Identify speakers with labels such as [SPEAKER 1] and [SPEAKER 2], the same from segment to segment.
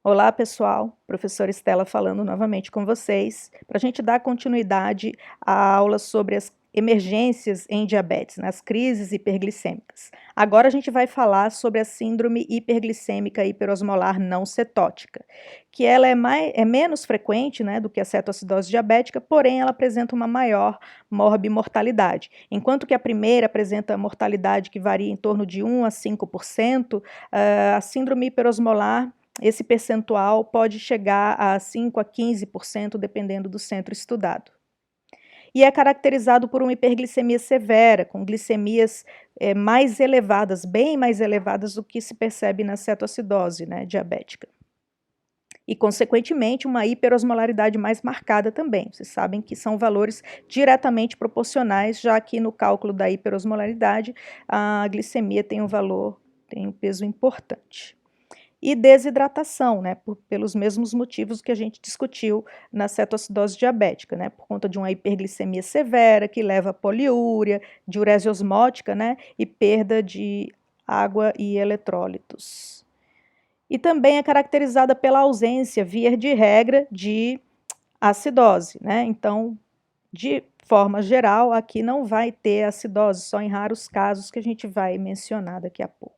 [SPEAKER 1] Olá, pessoal. Professora Estela falando novamente com vocês, para a gente dar continuidade à aula sobre as emergências em diabetes, nas crises hiperglicêmicas. Agora a gente vai falar sobre a síndrome hiperglicêmica hiperosmolar não cetótica, que ela é menos frequente, né, do que a cetoacidose diabética, porém ela apresenta uma maior morbimortalidade. Enquanto que a primeira apresenta mortalidade que varia em torno de 1 a 5%, a síndrome hiperosmolar esse percentual pode chegar a 5 a 15%, dependendo do centro estudado. E é caracterizado por uma hiperglicemia severa, com glicemias mais elevadas, bem mais elevadas do que se percebe na cetoacidose, né, diabética. E, consequentemente, uma hiperosmolaridade mais marcada também. Vocês sabem que são valores diretamente proporcionais, já que no cálculo da hiperosmolaridade, a glicemia tem um peso importante. E desidratação, né, pelos mesmos motivos que a gente discutiu na cetoacidose diabética, né, por conta de uma hiperglicemia severa que leva a poliúria, diurese osmótica, né, e perda de água e eletrólitos. E também é caracterizada pela ausência, via de regra, de acidose, né, então, de forma geral, aqui não vai ter acidose, só em raros casos que a gente vai mencionar daqui a pouco.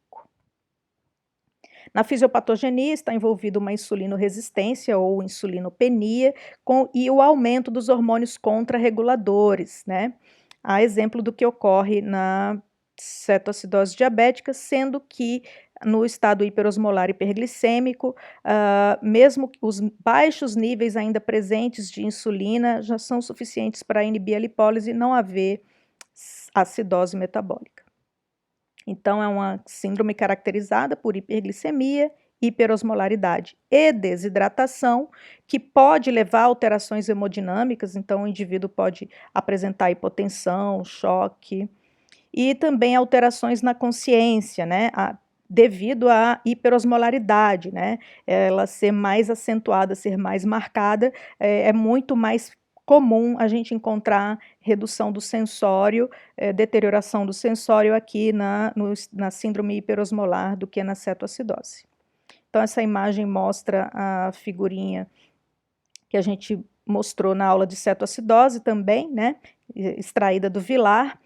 [SPEAKER 1] Na fisiopatogenia está envolvido uma insulinoresistência ou insulinopenia e o aumento dos hormônios contrarreguladores, né? A exemplo do que ocorre na cetoacidose diabética, sendo que no estado hiperosmolar hiperglicêmico, mesmo os baixos níveis ainda presentes de insulina já são suficientes para inibir a lipólise e não haver acidose metabólica. Então, é uma síndrome caracterizada por hiperglicemia, hiperosmolaridade e desidratação, que pode levar a alterações hemodinâmicas, então o indivíduo pode apresentar hipotensão, choque, e também alterações na consciência, né, devido à hiperosmolaridade, né, ela ser mais acentuada, ser mais marcada, é muito mais comum a gente encontrar redução do sensório, deterioração do sensório aqui na síndrome hiperosmolar do que na cetoacidose. Então, essa imagem mostra a figurinha que a gente mostrou na aula de cetoacidose também, né, extraída do Vilar,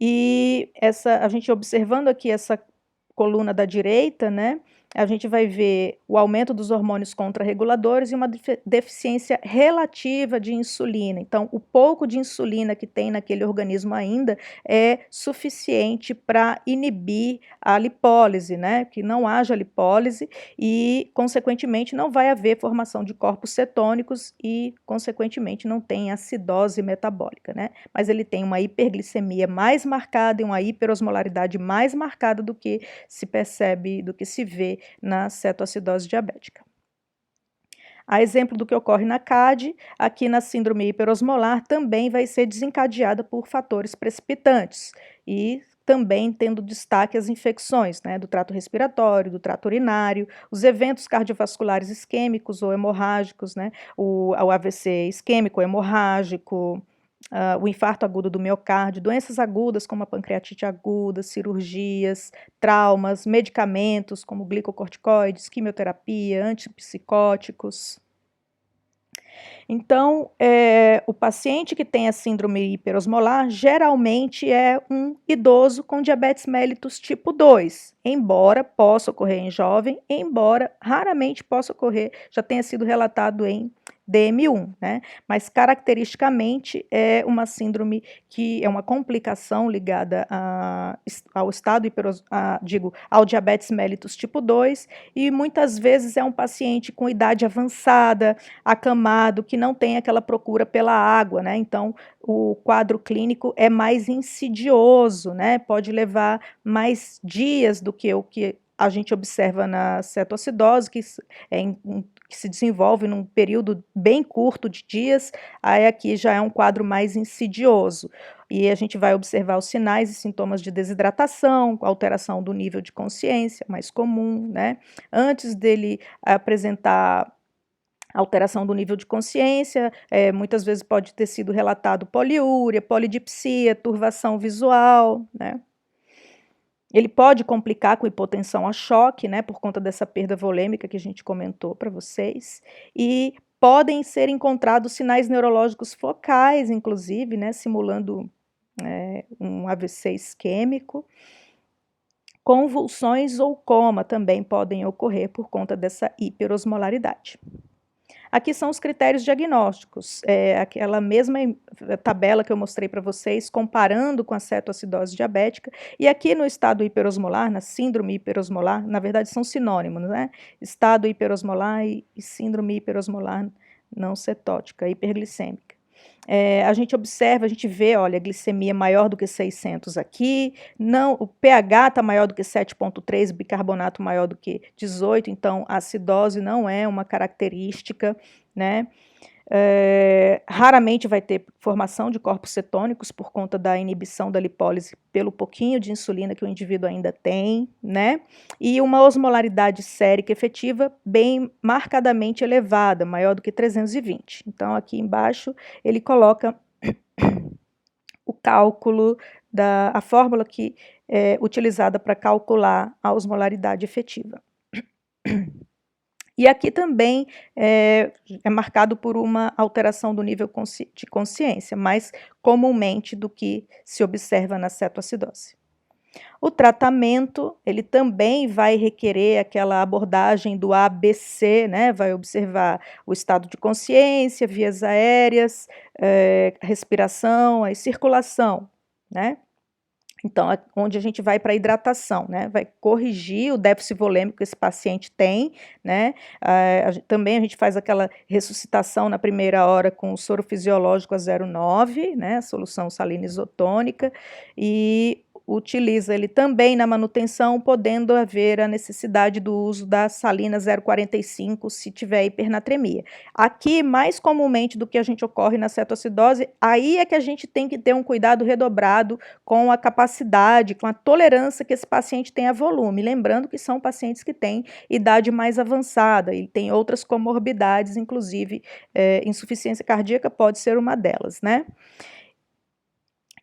[SPEAKER 1] e a gente observando aqui essa coluna da direita, né, a gente vai ver o aumento dos hormônios contrarreguladores e uma deficiência relativa de insulina. Então, o pouco de insulina que tem naquele organismo ainda é suficiente para inibir a lipólise, né, que não haja lipólise e, consequentemente, não vai haver formação de corpos cetônicos e, consequentemente, não tem acidose metabólica, né, mas ele tem uma hiperglicemia mais marcada e uma hiperosmolaridade mais marcada do que se percebe, do que se vê na cetoacidose diabética. A exemplo do que ocorre na CAD, aqui na síndrome hiperosmolar também vai ser desencadeada por fatores precipitantes e também tendo destaque as infecções, né, do trato respiratório, do trato urinário, os eventos cardiovasculares isquêmicos ou hemorrágicos, né, o AVC isquêmico hemorrágico, o infarto agudo do miocárdio, doenças agudas como a pancreatite aguda, cirurgias, traumas, medicamentos como glicocorticoides, quimioterapia, antipsicóticos. Então, o paciente que tem a síndrome hiperosmolar geralmente é um idoso com diabetes mellitus tipo 2, embora possa ocorrer em jovem, embora raramente possa ocorrer, já tenha sido relatado em DM1, né? Mas caracteristicamente é uma síndrome que é uma complicação ligada ao estado ao diabetes mellitus tipo 2 e muitas vezes é um paciente com idade avançada, acamado, que não tem aquela procura pela água, né? Então, o quadro clínico é mais insidioso, né? Pode levar mais dias do que o que a gente observa na cetoacidose, que se desenvolve num período bem curto de dias, aí aqui já é um quadro mais insidioso. E a gente vai observar os sinais e sintomas de desidratação, alteração do nível de consciência, mais comum, né? Antes dele apresentar alteração do nível de consciência, muitas vezes pode ter sido relatado poliúria, polidipsia, turvação visual, né? Ele pode complicar com hipotensão a choque, né, por conta dessa perda volêmica que a gente comentou para vocês, e podem ser encontrados sinais neurológicos focais, inclusive, né, simulando um AVC isquêmico. Convulsões ou coma também podem ocorrer por conta dessa hiperosmolaridade. Aqui são os critérios diagnósticos, aquela mesma tabela que eu mostrei para vocês, comparando com a cetoacidose diabética, e aqui no estado hiperosmolar, na síndrome hiperosmolar, na verdade são sinônimos, né? Estado hiperosmolar e síndrome hiperosmolar não cetótica, hiperglicêmica. A gente observa, a gente vê, olha, a glicemia maior do que 600 aqui, não, o pH está maior do que 7,3, bicarbonato maior do que 18, então a acidose não é uma característica, né? Raramente vai ter formação de corpos cetônicos por conta da inibição da lipólise pelo pouquinho de insulina que o indivíduo ainda tem, né? E uma osmolaridade sérica efetiva bem marcadamente elevada, maior do que 320. Então, aqui embaixo ele coloca o cálculo a fórmula que é utilizada para calcular a osmolaridade efetiva. E aqui também é marcado por uma alteração do nível de consciência, mais comumente do que se observa na cetoacidose. O tratamento, ele também vai requerer aquela abordagem do ABC, né? Vai observar o estado de consciência, vias aéreas, respiração, a circulação, né? Então, onde a gente vai para a hidratação, né? Vai corrigir o déficit volêmico que esse paciente tem, né? Também a gente faz aquela ressuscitação na primeira hora com o soro fisiológico a 0,9, né? A solução salina isotônica, e utiliza ele também na manutenção, podendo haver a necessidade do uso da salina 0,45 se tiver hipernatremia. Aqui, mais comumente do que a gente ocorre na cetoacidose, aí é que a gente tem que ter um cuidado redobrado com a capacidade, com a tolerância que esse paciente tem a volume. Lembrando que são pacientes que têm idade mais avançada e tem outras comorbidades, inclusive insuficiência cardíaca pode ser uma delas, né?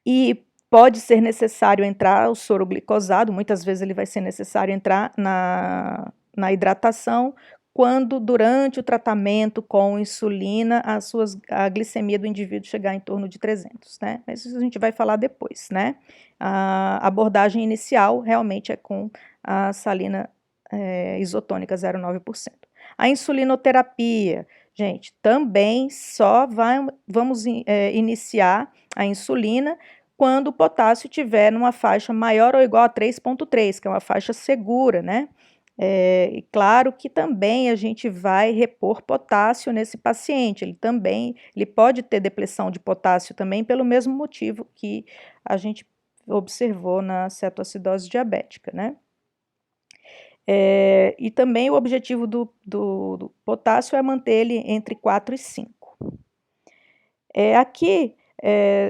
[SPEAKER 1] E pode ser necessário entrar o soro glicosado, muitas vezes ele vai ser necessário entrar na hidratação, quando durante o tratamento com insulina a glicemia do indivíduo chegar em torno de 300, né? Mas isso a gente vai falar depois, né? A abordagem inicial realmente é com a salina isotônica 0,9%. A insulinoterapia, gente, também vamos iniciar a insulina quando o potássio estiver numa faixa maior ou igual a 3,3, que é uma faixa segura, né? E claro que também a gente vai repor potássio nesse paciente, ele pode ter depressão de potássio também pelo mesmo motivo que a gente observou na cetoacidose diabética, né? E também o objetivo do potássio é manter ele entre 4 e 5. Aqui,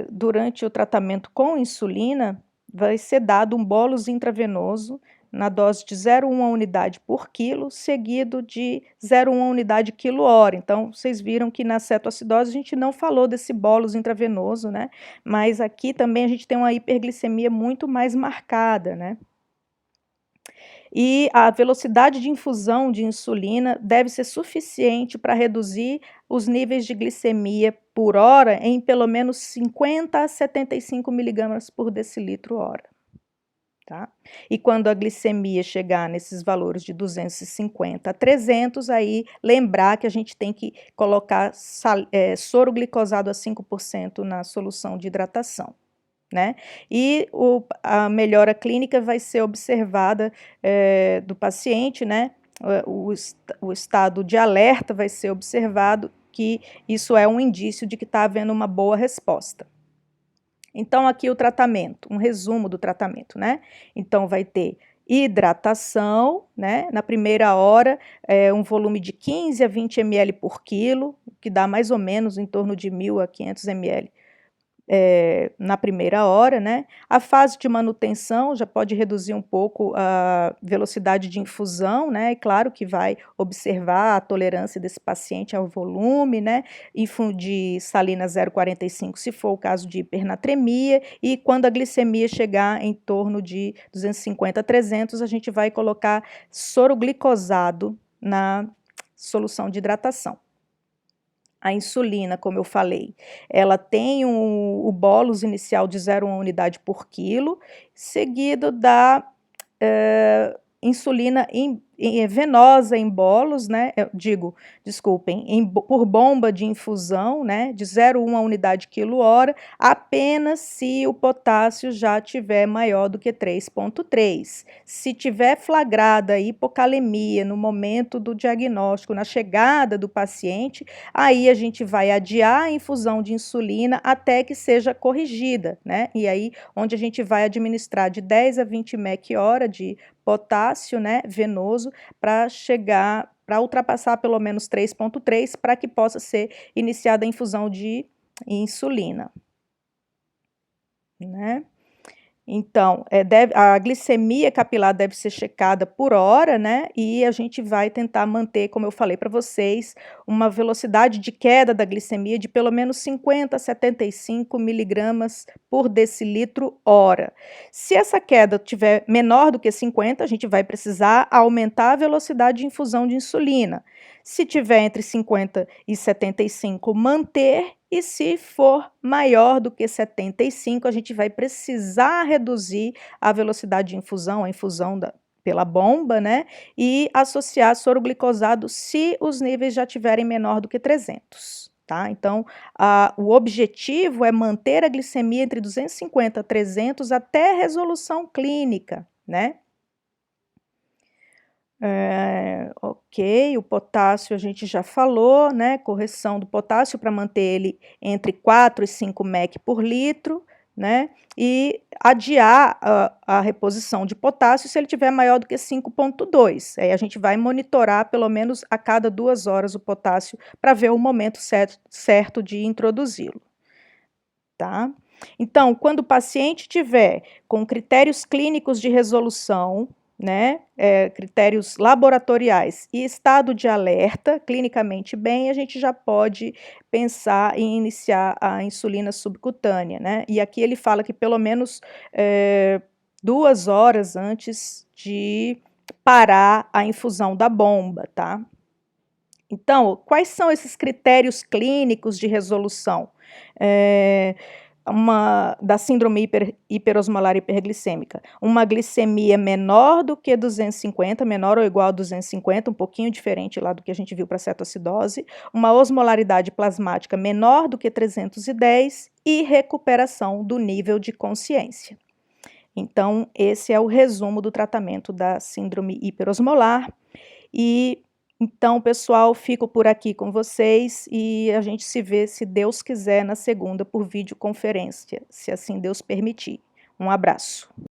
[SPEAKER 1] durante o tratamento com insulina, vai ser dado um bolus intravenoso na dose de 0,1 unidade por quilo, seguido de 0,1 unidade quilo-hora. Então, vocês viram que na cetoacidose a gente não falou desse bolus intravenoso, né? Mas aqui também a gente tem uma hiperglicemia muito mais marcada, né? E a velocidade de infusão de insulina deve ser suficiente para reduzir os níveis de glicemia por hora em pelo menos 50 a 75 miligramas por decilitro hora. Tá? E quando a glicemia chegar nesses valores de 250 a 300, aí lembrar que a gente tem que colocar soro glicosado a 5% na solução de hidratação. Né? E a melhora clínica vai ser observada do paciente, né? O estado de alerta vai ser observado, que isso é um indício de que está havendo uma boa resposta. Então, aqui o tratamento, um resumo do tratamento, né? Então, vai ter hidratação, né? Na primeira hora, um volume de 15 a 20 ml por quilo, que dá mais ou menos em torno de 1.000 a 500 ml na primeira hora, né? A fase de manutenção já pode reduzir um pouco a velocidade de infusão, né? E claro que vai observar a tolerância desse paciente ao volume, né? Infundir salina 0,45 se for o caso de hipernatremia, e quando a glicemia chegar em torno de 250 a 300, a gente vai colocar soro glicosado na solução de hidratação. A insulina, como eu falei, ela tem o bolus inicial de 0,1 unidade por quilo, seguido da insulina venosa em bolos, né? Desculpem, por bomba de infusão, né? De 0,1 unidade quilo-hora, apenas se o potássio já tiver maior do que 3,3. Se tiver flagrada hipocalemia no momento do diagnóstico, na chegada do paciente, aí a gente vai adiar a infusão de insulina até que seja corrigida, né? E aí, onde a gente vai administrar de 10 a 20 mEq/hora de potássio, né, venoso, para ultrapassar pelo menos 3,3 para que possa ser iniciada a infusão de insulina, né? Então, a glicemia capilar deve ser checada por hora, né? E a gente vai tentar manter, como eu falei para vocês, uma velocidade de queda da glicemia de pelo menos 50 a 75 miligramas por decilitro hora. Se essa queda tiver menor do que 50, a gente vai precisar aumentar a velocidade de infusão de insulina. Se tiver entre 50 e 75, manter. E se for maior do que 75, a gente vai precisar reduzir a velocidade de infusão, a infusão pela bomba, né? E associar soro glicosado se os níveis já tiverem menor do que 300. Tá? Então, o objetivo é manter a glicemia entre 250 a 300 até resolução clínica, né? Ok, o potássio a gente já falou, né? Correção do potássio para manter ele entre 4 e 5 mEq por litro, né? E adiar a reposição de potássio se ele tiver maior do que 5,2. Aí a gente vai monitorar pelo menos a cada 2 horas o potássio para ver o momento certo de introduzi-lo, tá? Então, quando o paciente tiver com critérios clínicos de resolução, né, critérios laboratoriais e estado de alerta, clinicamente bem, a gente já pode pensar em iniciar a insulina subcutânea, né? E aqui ele fala que pelo menos 2 horas antes de parar a infusão da bomba, tá? Então, quais são esses critérios clínicos de resolução? Da síndrome hiperosmolar hiperglicêmica, uma glicemia menor do que 250, menor ou igual a 250, um pouquinho diferente lá do que a gente viu para a cetoacidose, uma osmolaridade plasmática menor do que 310 e recuperação do nível de consciência. Então, esse é o resumo do tratamento da síndrome hiperosmolar. Então, pessoal, fico por aqui com vocês e a gente se vê, se Deus quiser, na segunda por videoconferência, se assim Deus permitir. Um abraço.